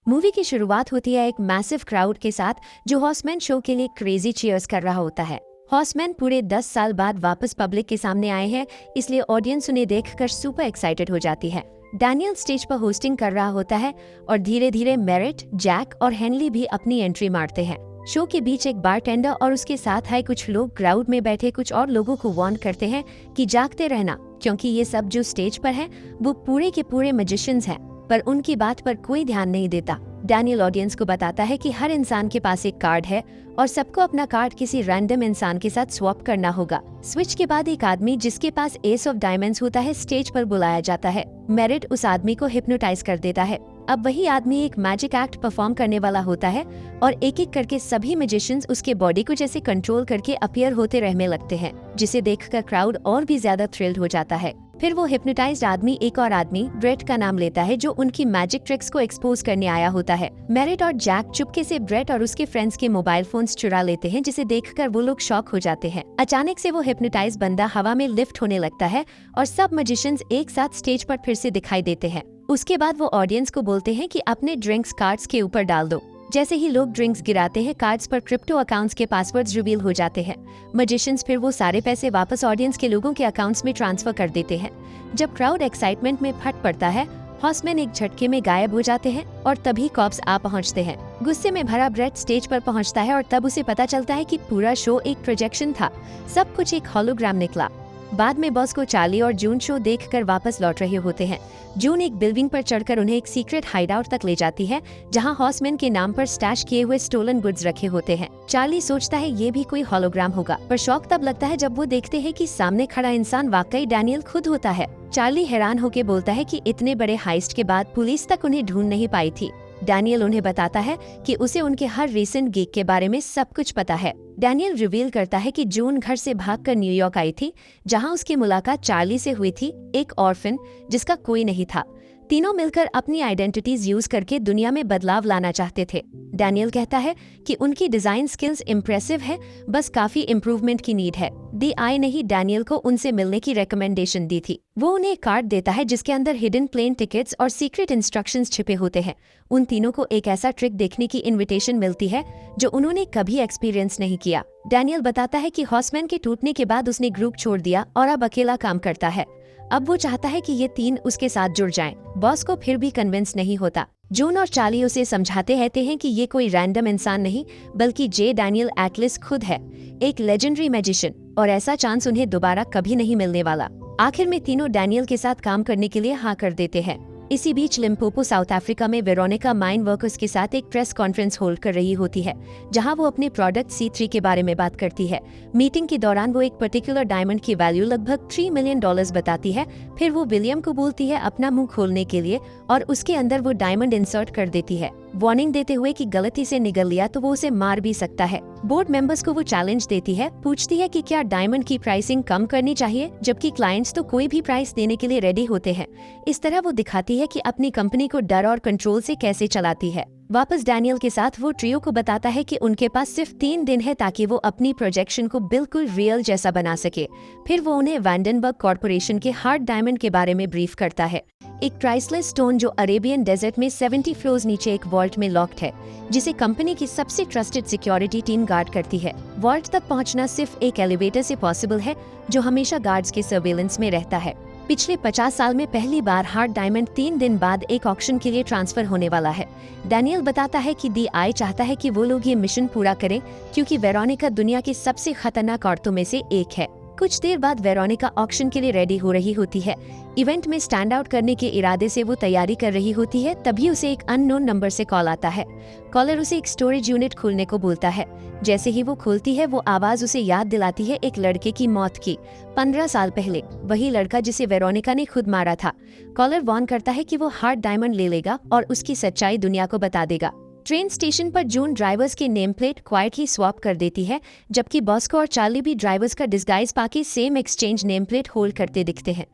Movie की शुरुआत होती है एक मैसिव क्राउड के साथ जो हॉर्समैन शो के लिए क्रेजी चीयर्स कर रहा होता है। हॉर्समैन पूरे 10 साल बाद वापस पब्लिक के सामने आए हैं, इसलिए ऑडियंस उन्हें देखकर सुपर एक्साइटेड हो जाती है। डैनियल स्टेज पर होस्टिंग कर रहा होता है और धीरे धीरे मेरिट, जैक और हेनली भी अपनी एंट्री मारते हैं। शो के बीच एक बारटेंडर और उसके साथ आए कुछ लोग क्राउड में बैठे कुछ और लोगों को वार्न करते हैं कि जागते रहना, क्योंकि ये सब जो स्टेज पर हैं वो पूरे के पूरे मैजिशियंस हैं। पर उनकी बात पर कोई ध्यान नहीं देता। डैनियल ऑडियंस को बताता है कि हर इंसान के पास एक कार्ड है और सबको अपना कार्ड किसी रैंडम इंसान के साथ स्वैप करना होगा। स्विच के बाद एक आदमी जिसके पास एस ऑफ डायमंड्स होता है स्टेज पर बुलाया जाता है। मेरिट उस आदमी को हिप्नोटाइज कर देता है। अब वही आदमी एक मैजिक एक्ट परफॉर्म करने वाला होता है और एक एक करके सभी मैजिशियंस उसके बॉडी को जैसे कंट्रोल करके अपीयर होते रहने लगते हैं, जिसे देखकर क्राउड और भी ज्यादा थ्रिल्ड हो जाता है। फिर वो हिप्नोटाइज्ड आदमी एक और आदमी ब्रेट का नाम लेता है जो उनकी मैजिक ट्रिक्स को एक्सपोज करने आया होता है। मेरिट और जैक चुपके से ब्रेट और उसके फ्रेंड्स के मोबाइल फोन्स चुरा लेते हैं, जिसे देखकर वो लोग शॉक हो जाते हैं। अचानक से वो हिप्नोटाइज बंदा हवा में लिफ्ट होने लगता है और सब मैजिशियंस एक साथ स्टेज पर फिर से दिखाई देते हैं। उसके बाद वो ऑडियंस को बोलते हैं कि अपने ड्रिंक्स कार्ड्स के ऊपर डाल दो। जैसे ही लोग ड्रिंक्स गिराते हैं, कार्ड्स पर क्रिप्टो अकाउंट्स के पासवर्ड्स रिवील हो जाते हैं। मैजिशियंस फिर वो सारे पैसे वापस ऑडियंस के लोगों के अकाउंट्स में ट्रांसफर कर देते हैं। जब क्राउड एक्साइटमेंट में फट पड़ता है, हॉर्समैन एक झटके में गायब हो जाते हैं और तभी कॉप्स आ पहुंचते हैं। गुस्से में भरा ब्रेट स्टेज पर पहुंचता है और तब उसे पता चलता है कि पूरा शो एक प्रोजेक्शन था, सब कुछ एक होलोग्राम निकला। बाद में बॉस को चार्ली और जून शो देखकर वापस लौट रहे होते हैं। जून एक बिल्डिंग पर चढ़कर उन्हें एक सीक्रेट हाइडआउट तक ले जाती है जहां हॉर्समैन के नाम पर स्टैश किए हुए स्टोलन गुड्स रखे होते हैं। चार्ली सोचता है ये भी कोई होलोग्राम होगा, पर शॉक तब लगता है जब वो देखते हैं कि सामने खड़ा इंसान वाकई डैनियल खुद होता है। चार्ली हैरान होकर बोलता है कि इतने बड़े हाइस्ट के बाद पुलिस तक उन्हें ढूंढ नहीं पाई थी। डैनियल उन्हें बताता है कि उसे उनके हर रीसेंट गिग के बारे में सब कुछ पता है। डैनियल रिवील करता है कि जून घर से भागकर न्यूयॉर्क आई थी, जहां उसकी मुलाकात चार्ली से हुई थी, एक ऑर्फन जिसका कोई नहीं था। तीनों मिलकर अपनी आइडेंटिटीज यूज करके दुनिया में बदलाव लाना चाहते थे। डैनियल कहता है कि उनकी डिजाइन स्किल्स इम्प्रेसिव है, बस काफी इम्प्रूवमेंट की नीड है। दी आई ने ही डैनियल को उनसे मिलने की रिकमेंडेशन दी थी। वो उन्हें एक कार्ड देता है जिसके अंदर हिडन प्लेन टिकट्स और सीक्रेट इंस्ट्रक्शंस छिपे होते हैं। उन तीनों को एक ऐसा ट्रिक देखने की इनविटेशन मिलती है जो उन्होंने कभी एक्सपीरियंस नहीं किया। डैनियल बताता है कि हॉर्समैन के टूटने के बाद उसने ग्रुप छोड़ दिया और अब अकेला काम करता है। अब वो चाहता है कि ये तीन उसके साथ जुड़ जाएं। बॉस को फिर भी कन्विंस नहीं होता। जून और चार्ली उसे समझाते रहते हैं कि ये कोई रैंडम इंसान नहीं, बल्कि जे डैनियल एटलिस खुद है, एक लेजेंडरी मैजिशियन, और ऐसा चांस उन्हें दोबारा कभी नहीं मिलने वाला। आखिर में तीनों डैनियल के साथ काम करने के लिए हाँ कर देते हैं। इसी बीच लिम्पोपो साउथ अफ्रीका में वेरोनिका माइन वर्कर्स के साथ एक प्रेस कॉन्फ्रेंस होल्ड कर रही होती है, जहां वो अपने प्रोडक्ट C3 के बारे में बात करती है। मीटिंग के दौरान वो एक पर्टिकुलर डायमंड की वैल्यू लगभग $3 मिलियन बताती है। फिर वो विलियम को बोलती है अपना मुंह खोलने के लिए और उसके अंदर वो डायमंड इंसर्ट कर देती है, वार्निंग देते हुए कि गलती से निगल लिया तो वो उसे मार भी सकता है। बोर्ड मेंबर्स को वो चैलेंज देती है, पूछती है कि क्या डायमंड की प्राइसिंग कम करनी चाहिए, जबकि क्लाइंट्स तो कोई भी प्राइस देने के लिए रेडी होते हैं। इस तरह वो दिखाती है कि अपनी कंपनी को डर और कंट्रोल से कैसे चलाती है। वापस डैनियल के साथ वो ट्रियो को बताता है कि उनके पास सिर्फ 3 दिन है ताकि वो अपनी प्रोजेक्शन को बिल्कुल रियल जैसा बना सके। फिर वो उन्हें वैंडनबर्ग कॉर्पोरेशन के हार्ड डायमंड के बारे में ब्रीफ करता है, एक प्राइसलेस स्टोन जो अरेबियन डेजर्ट में 70 फ्लोर्स नीचे एक वॉल्ट में लॉक्ड है, जिसे कंपनी की सबसे ट्रस्टेड सिक्योरिटी टीम गार्ड करती है। वॉल्ट तक पहुंचना सिर्फ एक एलिवेटर से पॉसिबल है, जो हमेशा गार्ड्स के सर्वेलेंस में रहता है। पिछले 50 साल में पहली बार हार्ड डायमंड 3 दिन बाद एक ऑक्शन के लिए ट्रांसफर होने वाला है। डैनियल बताता है कि दी आई चाहता है कि वो लोग ये मिशन पूरा करें, क्योंकि वेरोनिका दुनिया की सबसे खतरनाक औरतों में से एक है। कुछ देर बाद वेरोनिका ऑक्शन के लिए रेडी हो रही होती है। इवेंट में स्टैंड आउट करने के इरादे से वो तैयारी कर रही होती है, तभी उसे एक अननोन नंबर से कॉल आता है। कॉलर उसे एक स्टोरेज यूनिट खोलने को बोलता है। जैसे ही वो खोलती है, वो आवाज उसे याद दिलाती है एक लड़के की मौत की, 15 साल पहले, वही लड़का जिसे वेरोनिका ने खुद मारा था। कॉलर वार्न करता है कि वो हार्ड डायमंड ले लेगा और उसकी सच्चाई दुनिया को बता देगा। ट्रेन स्टेशन पर जून ड्राइवर्स के नेम प्लेट क्वाइटली स्वैप कर देती है, जबकि बॉस्को और चार्ली भी ड्राइवर्स का डिस्गाइज पाके same exchange name plate hold करते दिखते हैं।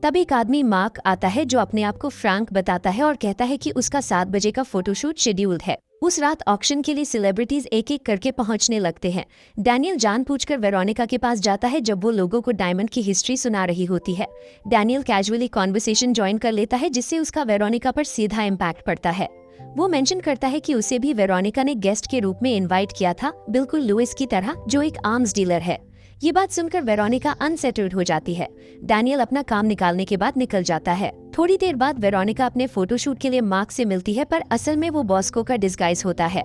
तब एक आदमी मार्क आता है जो अपने आप को फ्रैंक बताता है और कहता है कि उसका 7 बजे का फोटोशूट शेड्यूल्ड है। उस रात ऑक्शन के लिए सेलिब्रिटीज एक एक करके पहुंचने लगते हैं। डैनियल जानबूझकर वेरोनिका के पास जाता है जब वो लोगों को डायमंड की हिस्ट्री सुना रही होती है। डैनियल कैजुअली कॉन्वर्सेशन ज्वाइन कर लेता है, जिससे उसका वेरोनिका पर सीधा इम्पैक्ट पड़ता है। वो मेंशन करता है कि उसे भी वेरोनिका ने गेस्ट के रूप में इनवाइट किया था, बिल्कुल लुइस की तरह, जो एक आर्म्स डीलर है। ये बात सुनकर वेरोनिका अनसेटल्ड हो जाती है। डैनियल अपना काम निकालने के बाद निकल जाता है। थोड़ी देर बाद वेरोनिका अपने फोटोशूट के लिए मार्क से मिलती है, पर असल में वो बॉस्को का डिस्गाइज होता है।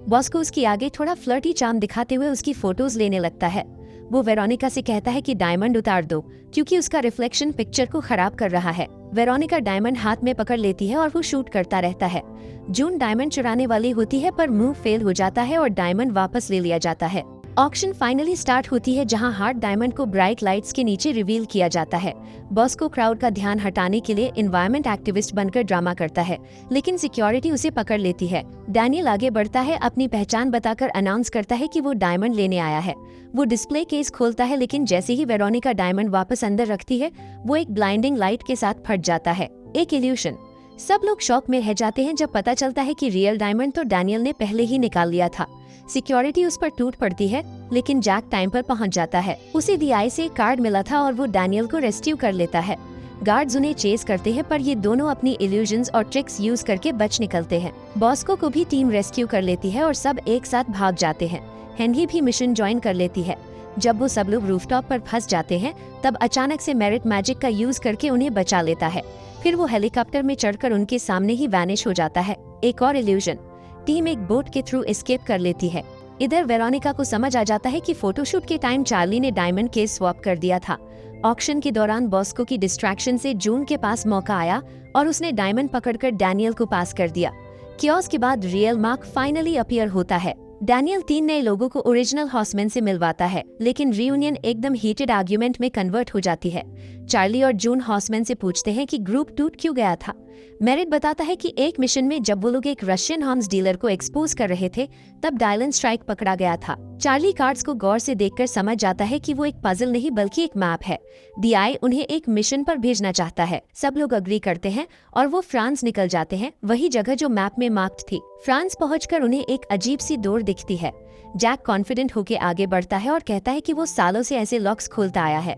बॉस्को उसकी आगे थोड़ा फ्लर्टी चार्म दिखाते हुए उसकी फोटोज लेने लगता है। वो वेरोनिका से कहता है कि डायमंड उतार दो, क्योंकि उसका रिफ्लेक्शन पिक्चर को खराब कर रहा है। वेरोनिका डायमंड हाथ में पकड़ लेती है और वो शूट करता रहता है। जून डायमंड चुराने वाली होती है, पर मूव फेल हो जाता है और डायमंड वापस ले लिया जाता है। ऑक्शन फाइनली स्टार्ट होती है, जहां हार्ड डायमंड को ब्राइट लाइट्स के नीचे रिवील किया जाता है। बॉस्को क्राउड का ध्यान हटाने के लिए एनवायरमेंट एक्टिविस्ट बनकर ड्रामा करता है, लेकिन सिक्योरिटी उसे पकड़ लेती है। डैनियल आगे बढ़ता है, अपनी पहचान बताकर अनाउंस करता है कि वो डायमंड लेने आया है। वो डिस्प्ले केस खोलता है, लेकिन जैसे ही वेरोनिका डायमंड वापस अंदर रखती है, वो एक ब्लाइंडिंग लाइट के साथ फट जाता है। एक इल्यूशन। सब लोग शॉक में रह जाते हैं जब पता चलता है कि रियल डायमंड तो डैनियल ने पहले ही निकाल लिया था। सिक्योरिटी उस पर टूट पड़ती है, लेकिन जैक टाइम पर पहुंच जाता है। उसे DI से एक कार्ड मिला था और वो डैनियल को रेस्क्यू कर लेता है। गार्ड्स उन्हें चेस करते हैं, पर ये दोनों अपनी इल्यूजन्स और ट्रिक्स यूज करके बच निकलते हैं। बॉस्को को भी टीम रेस्क्यू कर लेती है और सब एक साथ भाग जाते हैं। हेनरी भी मिशन ज्वाइन कर लेती है। जब वो सब लोग रूफटॉप पर फंस जाते हैं, तब अचानक से मेरिट मैजिक का यूज करके उन्हें बचा लेता है। फिर वो हेलीकॉप्टर में चढ़कर उनके सामने ही वैनिश हो जाता है। एक और इल्यूजन। टीम एक बोट के थ्रू एस्केप कर लेती है। इधर वेरोनिका को समझ आ जाता है कि फोटोशूट के टाइम चार्ली ने डायमंड केस स्वैप कर दिया था। ऑक्शन के दौरान बॉस्को की डिस्ट्रैक्शन से जून के पास मौका आया और उसने डायमंड पकड़कर डैनियल को पास कर दिया। कियोस के बाद रियल मार्क फाइनली अपीयर होता है। डैनियल 3 नए लोगों को ओरिजिनल हॉर्समैन से मिलवाता है, लेकिन रियूनियन एकदम हीटेड आर्ग्यूमेंट में कन्वर्ट हो जाती है। चार्ली और जून हॉर्समैन से पूछते हैं कि ग्रुप टूट क्यों गया था। मेरिट बताता है कि एक मिशन में जब वो लोग एक रशियन आर्म्स डीलर को एक्सपोज कर रहे थे, तब डायलन स्ट्राइक पकड़ा गया था। चार्ली कार्ड्स को गौर से देखकर समझ जाता है कि वो एक पजल नहीं बल्कि एक मैप है। DI उन्हें एक मिशन पर भेजना चाहता है। सब लोग अग्री करते हैं और वो फ्रांस निकल जाते हैं, वही जगह जो मैप में मार्क्ड थी। फ्रांस पहुंचकर उन्हें एक अजीब सी डोर दिखती है। जैक कॉन्फिडेंट होकर आगे बढ़ता है और कहता है कि वो सालों से ऐसे लॉक्स खोलता आया है।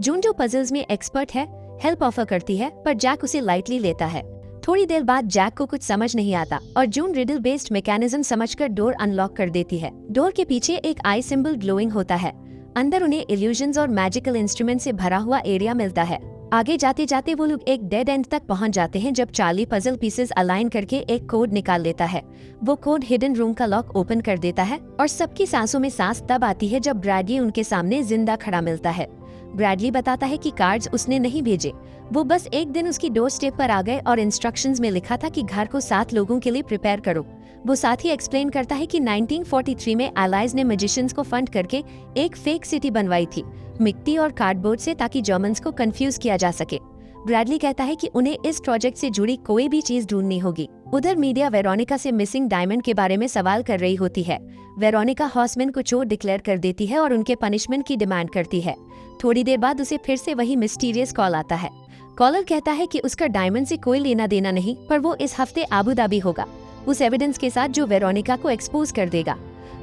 जून जो पजल्स में एक्सपर्ट है, हेल्प ऑफर करती है, पर जैक उसे लाइटली लेता है। थोड़ी देर बाद जैक को कुछ समझ नहीं आता और जून रिडल बेस्ड मैकेनिज्म समझकर डोर अनलॉक कर देती है। डोर के पीछे एक आई सिंबल ग्लोइंग होता है। अंदर उन्हें इल्यूजन्स और मैजिकल इंस्ट्रूमेंट से भरा हुआ एरिया मिलता है। आगे जाते जाते वो लोग एक डेड एंड तक पहुंच जाते हैं, जब चार्ली पजल पीसेस अलाइन करके एक कोड निकाल लेता है। वो कोड हिडन रूम का लॉक ओपन कर देता है और सबकी सांसों में सांस तब आती है जब ब्रैडली उनके सामने जिंदा खड़ा मिलता है। ब्रैडली बताता है कि कार्ड्स उसने नहीं भेजे, वो बस एक दिन उसकी डोर स्टेप पर आ गए और इंस्ट्रक्शंस में लिखा था कि घर को 7 लोगों के लिए प्रिपेयर करो। वो साथ ही एक्सप्लेन करता है कि 1943 में एलाइज ने मैजिशियंस को फंड करके एक फेक सिटी बनवाई थी, मिट्टी और कार्डबोर्ड से, ताकि जर्मन्स को कंफ्यूज किया जा सके। ब्रैडली कहता है कि उन्हें इस प्रोजेक्ट से जुड़ी कोई भी चीज ढूंढनी होगी। उधर मीडिया वेरोनिका से मिसिंग डायमंड के बारे में सवाल कर रही होती है। वेरोनिका हॉर्समैन को चोर डिक्लेयर कर देती है और उनके पनिशमेंट की डिमांड करती है। थोड़ी देर बाद उसे फिर से वही मिस्टीरियस कॉल आता है। कॉलर कहता है कि उसका डायमंड से कोई लेना देना नहीं, पर वो इस हफ्ते आबू धाबी होगा, उस एविडेंस के साथ जो वेरोनिका को एक्सपोज कर देगा।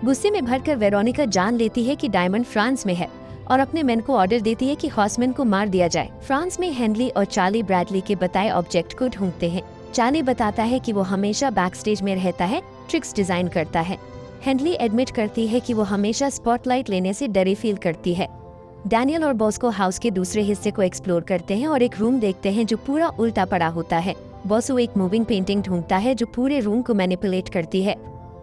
गुस्से में भरकर वेरोनिका जान लेती है कि डायमंड फ्रांस में है और अपने मेन को ऑर्डर देती है कि हॉर्समैन को मार दिया जाए। फ्रांस में हेनरी और चार्ली ब्रैडली के बताए ऑब्जेक्ट को ढूंढते हैं। चार्ली बताता है कि वो हमेशा बैक स्टेज में रहता है, ट्रिक्स डिजाइन करता है। हेनरी एडमिट करती है कि वो हमेशा स्पॉटलाइट लेने से डरी फील करती है। डैनियल और बॉस्को हाउस के दूसरे हिस्से को एक्सप्लोर करते हैं और एक रूम देखते हैं जो पूरा उल्टा पड़ा होता है। बॉसो एक मूविंग पेंटिंग ढूंढता है जो पूरे रूम को मैनिपुलेट करती है।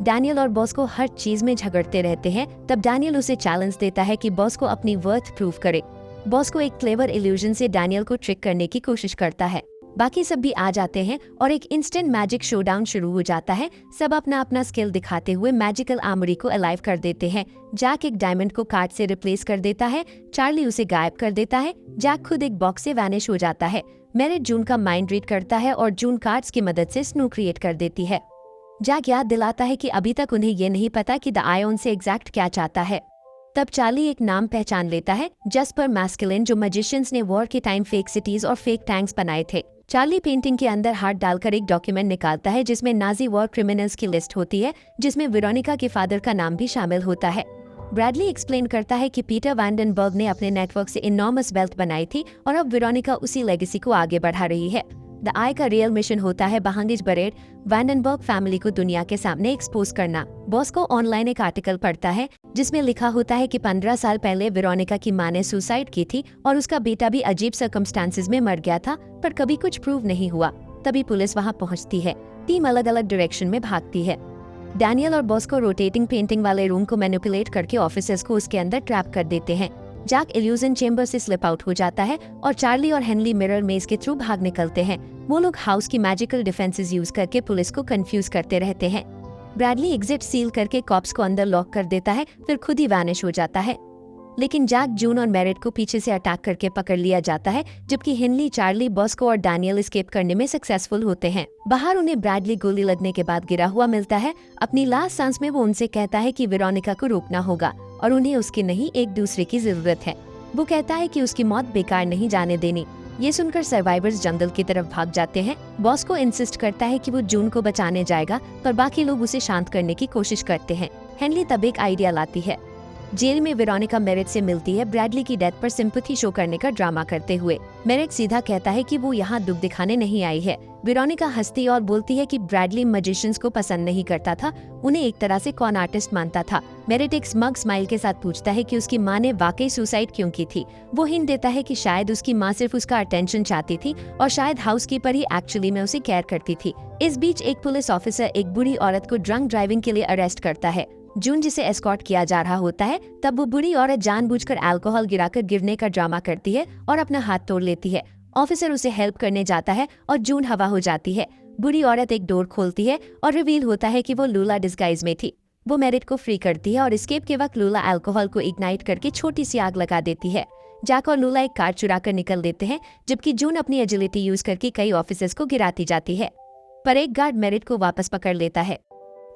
डैनियल और बॉस को हर चीज में झगड़ते रहते हैं। तब डैनियल उसे चैलेंज देता है कि बॉस को अपनी वर्थ प्रूव करे। बॉस को एक क्लेवर इल्यूजन से डैनियल को ट्रिक करने की कोशिश करता है। बाकी सब भी आ जाते हैं और एक इंस्टेंट मैजिक शोडाउन शुरू हो जाता है। सब अपना अपना स्किल दिखाते हुए मैजिकल आर्मरी को अलाइव कर देते हैं। जैक एक डायमंड को कार्ड से रिप्लेस कर देता है। चार्ली उसे गायब कर देता है। जैक खुद एक बॉक्स से वैनिश हो जाता है। मेरिट जून का माइंड रीड करता है और जून कार्ड्स की मदद से स्नो क्रिएट कर देती है। जैक याद दिलाता है कि अभी तक उन्हें ये नहीं पता कि द आयोन से एग्जैक्ट क्या चाहता है। तब चार्ली एक नाम पहचान लेता है, जस्पर मैस्कुलिन, जो मैजिशियंस ने वॉर के टाइम फेक सिटीज और फेक टैंक्स बनाए थे। चार्ली पेंटिंग के अंदर हाथ डालकर एक डॉक्यूमेंट निकालता है जिसमें नाजी वॉर क्रिमिनल्स की लिस्ट होती है, जिसमें वेरोनिका के फादर का नाम भी शामिल होता है। ब्रैडली एक्सप्लेन करता है कि पीटर वैंडनबर्ग ने अपने नेटवर्क से इनॉर्मस वेल्थ बनाई थी और अब वेरोनिका उसी लेगेसी को आगे बढ़ा रही है। द आई का रियल मिशन होता है बहांगिज बरेड वैंडनबर्ग फैमिली को दुनिया के सामने एक्सपोज करना। बॉस को ऑनलाइन एक आर्टिकल पढ़ता है जिसमें लिखा होता है कि 15 साल पहले वेरोनिका की मां ने सुसाइड की थी और उसका बेटा भी अजीब सर्कमस्टांसेस में मर गया था, पर कभी कुछ प्रूव नहीं हुआ। तभी पुलिस वहां पहुंचती है। टीम अलग अलग डायरेक्शन में भागती है। डैनियल और बॉस को रोटेटिंग पेंटिंग वाले रूम को मैनिपुलेट करके ऑफिसर्स को उसके अंदर ट्रैप कर देते हैं। जैक इल्यूजन चेंबर से स्लिप आउट हो जाता है और चार्ली और हेनली मिरर मेज के थ्रू भाग निकलते हैं। वो लोग हाउस की मैजिकल डिफेंसेस यूज करके पुलिस को कंफ्यूज करते रहते हैं। ब्रैडली एग्जिट सील करके कॉप्स को अंदर लॉक कर देता है, फिर खुद ही वैनिश हो जाता है। लेकिन जैक, जून और मेरिट को पीछे से अटैक करके पकड़ लिया जाता है, जबकि हेनली, चार्ली, बॉस्को और डैनियल एस्केप करने में सक्सेसफुल होते हैं। बाहर उन्हें ब्रैडली गोली लगने के बाद गिरा हुआ मिलता है। अपनी लास्ट सांस में वो उनसे कहता है कि वेरोनिका को रोकना होगा और उन्हें उसकी नहीं एक दूसरे की जरूरत है। वो कहता है कि उसकी मौत बेकार नहीं जाने देनी। ये सुनकर सर्वाइवर्स जंगल की तरफ भाग जाते हैं। बॉस को इंसिस्ट करता है कि वो जून को बचाने जाएगा, पर बाकी लोग उसे शांत करने की कोशिश करते हैं। हेनली तब एक आइडिया लाती है। जेल में वेरोनिका मेरिट से मिलती है, ब्रैडली की डेथ पर सिंपैथी शो करने का ड्रामा करते हुए। मेरिट सीधा कहता है कि वो यहाँ दुख दिखाने नहीं आई है। वेरोनिका हंसती और बोलती है कि ब्रैडली मैजिशियंस को पसंद नहीं करता था, उन्हें एक तरह से कॉन आर्टिस्ट मानता था। मेरिट एक स्मग स्माइल के साथ पूछता है कि उसकी माँ ने वाकई सुसाइड क्यों की थी। वो हिंट देता है कि शायद उसकी माँ सिर्फ उसका अटेंशन चाहती थी और शायद हाउसकीपर ही एक्चुअली में उसे केयर करती थी। इस बीच एक पुलिस ऑफिसर एक बुरी औरत को ड्रंक ड्राइविंग के लिए अरेस्ट करता है। जून जिसे एस्कॉर्ट किया जा रहा होता है, तब वो बुरी औरत जानबूझकर अल्कोहल गिराकर गिरने का ड्रामा करती है और अपना हाथ तोड़ लेती है। ऑफिसर उसे हेल्प करने जाता है और जून हवा हो जाती है। बुरी औरत एक डोर खोलती है और रिवील होता है कि वो लूला डिस्गाइज में थी। वो मेरिट को फ्री करती है और एस्केप के वक्त लूला अल्कोहल को इग्नाइट करके छोटी सी आग लगा देती है। जैक और लूला एक कार चुरा कर निकल देते हैं, जबकि जून अपनी एजिलिटी यूज करके कई ऑफिसर्स को गिराती जाती है, पर एक गार्ड मेरिट को वापस पकड़ लेता है।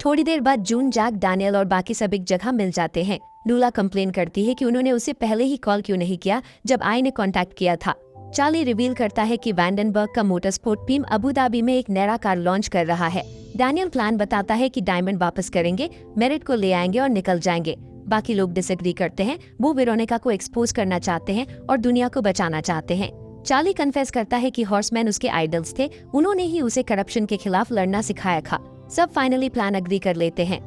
थोड़ी देर बाद जून, जैक, डैनियल और बाकी सब एक जगह मिल जाते हैं। लूला कंप्लेन करती है कि उन्होंने उसे पहले ही कॉल क्यों नहीं किया जब आई ने कांटेक्ट किया था। चार्ली रिवील करता है कि वैंडनबर्ग का motor sport team Abu Dhabi में एक नया कार लॉन्च कर रहा है। डैनियल प्लान बताता है कि डायमंड वापस करेंगे, मेरिट को ले आएंगे और निकल जाएंगे। बाकी लोग डिसएग्री करते हैं। वो वेरोनिका को एक्सपोज करना चाहते हैं और दुनिया को बचाना चाहते हैं। चार्ली कन्फेस करता है कि हॉर्समैन उसके आइडल्स थे, उन्होंने ही उसे करप्शन के खिलाफ लड़ना सिखाया था। सब फाइनली प्लान अग्री कर लेते हैं।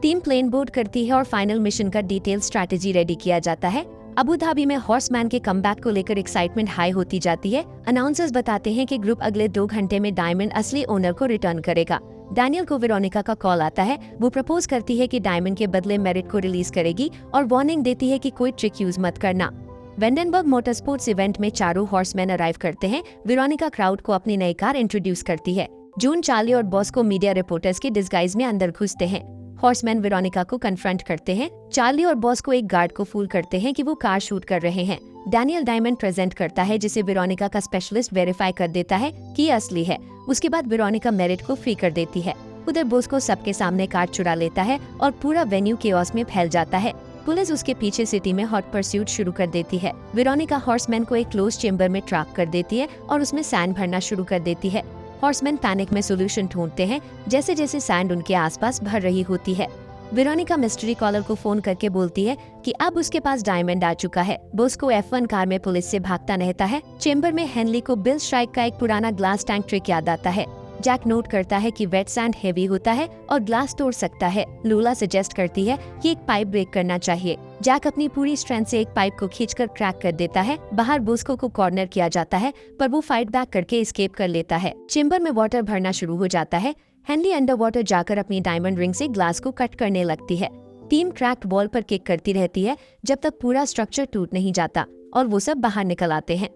टीम प्लेन बोर्ड करती है और फाइनल मिशन का डिटेल स्ट्रैटेजी रेडी किया जाता है। अबू धाबी में हॉर्समैन के कमबैक को लेकर एक्साइटमेंट हाई होती जाती है। अनाउंसर्स बताते हैं कि ग्रुप अगले 2 घंटे में डायमंड असली ओनर को रिटर्न करेगा। डैनियल को वेरोनिका का कॉल आता है। वो प्रपोज करती है कि डायमंड के बदले मेरिट को रिलीज करेगी और वार्निंग देती है कि कोई ट्रिक यूज मत करना। वेंडनबर्ग मोटरस्पोर्ट्स इवेंट में चारों हॉर्समैन अराइव करते हैं। वेरोनिका क्राउड को अपनी नई कार इंट्रोड्यूस करती है। जून, चार्ली और बॉस को मीडिया रिपोर्टर्स के डिस्गाइज में अंदर घुसते हैं। हॉर्समैन वेरोनिका को कन्फ्रंट करते हैं। चार्ली और बॉस को एक गार्ड को फूल करते हैं कि वो कार शूट कर रहे हैं। डैनियल डायमंड प्रेजेंट करता है, जिसे वेरोनिका का स्पेशलिस्ट वेरीफाई कर देता है कि ये असली है। उसके बाद वेरोनिका मेरिट को फ्री कर देती है। उधर बॉस को सबके सामने कार चुरा लेता है और पूरा वेन्यू केओस में फैल जाता है। पुलिस उसके पीछे सिटी में हॉट परस्यूट शुरू कर देती है। वेरोनिका हॉर्समैन को एक क्लोज चेम्बर में ट्रैप कर देती है और उसमें सैंड भरना शुरू कर देती है। हॉर्समैन पैनिक में सोल्यूशन ढूंढते हैं जैसे जैसे सैंड उनके आसपास भर रही होती है। वेरोनिका मिस्ट्री कॉलर को फोन करके बोलती है कि अब उसके पास डायमंड आ चुका है। बॉस को F1 कार में पुलिस से भागता रहता है। चेम्बर में हेनली को बिल स्ट्राइक का एक पुराना ग्लास टैंक ट्रिक याद आता है। जैक नोट करता है कि वेट सैंड हेवी होता है और ग्लास तोड़ सकता है। लूला सजेस्ट करती है कि एक पाइप ब्रेक करना चाहिए। जैक अपनी पूरी स्ट्रेंथ से एक पाइप को खींचकर क्रैक कर देता है। बाहर बॉस्को को कॉर्नर किया जाता है, पर वो फाइट बैक करके एस्केप कर लेता है। चेम्बर में वाटर भरना शुरू हो जाता है। हेनली अंडर वाटर जाकर अपनी डायमंड रिंग से ग्लास को कट करने लगती है। टीम क्रैक्ड वॉल पर किक करती रहती है जब तक पूरा स्ट्रक्चर टूट नहीं जाता और वो सब बाहर निकल आते हैं।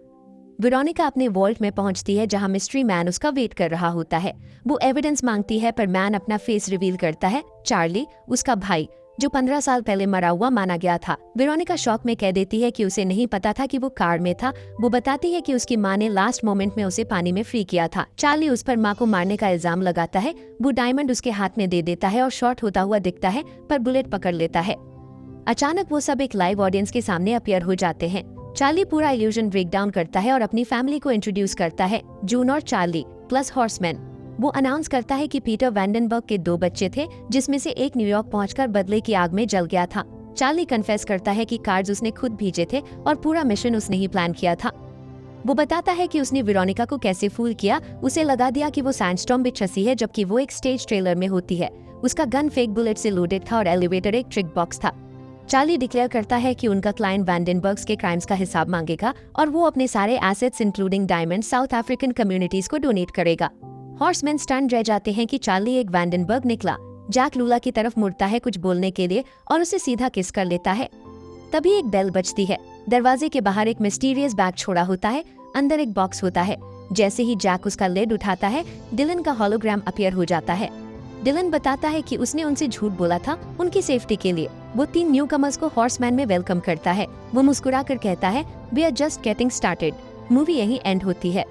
वेरोनिका अपने वॉल्ट में पहुंचती है जहां मिस्ट्री मैन उसका वेट कर रहा होता है। वो एविडेंस मांगती है, पर मैन अपना फेस रिवील करता है। चार्ली, उसका भाई, जो 15 साल पहले मरा हुआ माना गया था। वेरोनिका शॉक में कह देती है कि उसे नहीं पता था कि वो कार में था। वो बताती है कि उसकी माँ ने लास्ट मोमेंट में उसे पानी में फ्री किया था। चार्ली उस पर माँ को मारने का इल्जाम लगाता है। वो डायमंड उसके हाथ में दे देता है और शॉर्ट होता हुआ दिखता है, पर बुलेट पकड़ लेता है। अचानक वो सब एक लाइव ऑडियंस के सामने अपीयर हो जाते हैं। चार्ली पूरा इल्यूजन ब्रेक डाउन करता है और अपनी फैमिली को इंट्रोड्यूस करता है, जून और चार्ली प्लस हॉर्समैन। वो अनाउंस करता है कि पीटर वैंडनबर्ग के 2 बच्चे थे, जिसमें से एक न्यूयॉर्क पहुंचकर बदले की आग में जल गया था। चार्ली कन्फेस करता है कि कार्ड्स उसने खुद भेजे थे और पूरा मिशन उसने ही प्लान किया था। वो बताता है कि उसने वेरोनिका को कैसे फूल किया, उसे लगा दिया कि वो सैंडस्टॉर्म बिच हंसी है जबकि वो एक स्टेज ट्रेलर में होती है। उसका गन फेक बुलेट से लोडेड था और एलिवेटर एक ट्रिक बॉक्स था। चार्ली डिक्लेयर करता है कि उनका क्लाइंट वैंडेनबर्ग्स के क्राइम्स का हिसाब मांगेगा और वो अपने सारे assets including diamond south African communities को डोनेट करेगा। हॉर्समैन स्टन रह जाते हैं कि चार्ली एक वैंडेनबर्ग निकला। जैक लूला की तरफ मुड़ता है कुछ बोलने के लिए और उसे सीधा किस कर लेता है। तभी एक बेल बजती है। दरवाजे के बाहर एक मिस्टीरियस बैग छोड़ा होता है, अंदर एक बॉक्स होता है। जैसे ही जैक उसका लिड उठाता है, डिलन का होलोग्राम अपीयर हो जाता है। डिलन बताता है कि उसने उनसे झूठ बोला था उनकी सेफ्टी के लिए। वो 3 न्यूकमर्स को हॉर्समैन में वेलकम करता है। वो मुस्कुराकर कहता है, we are just getting started. Movie यहीं एंड होती है।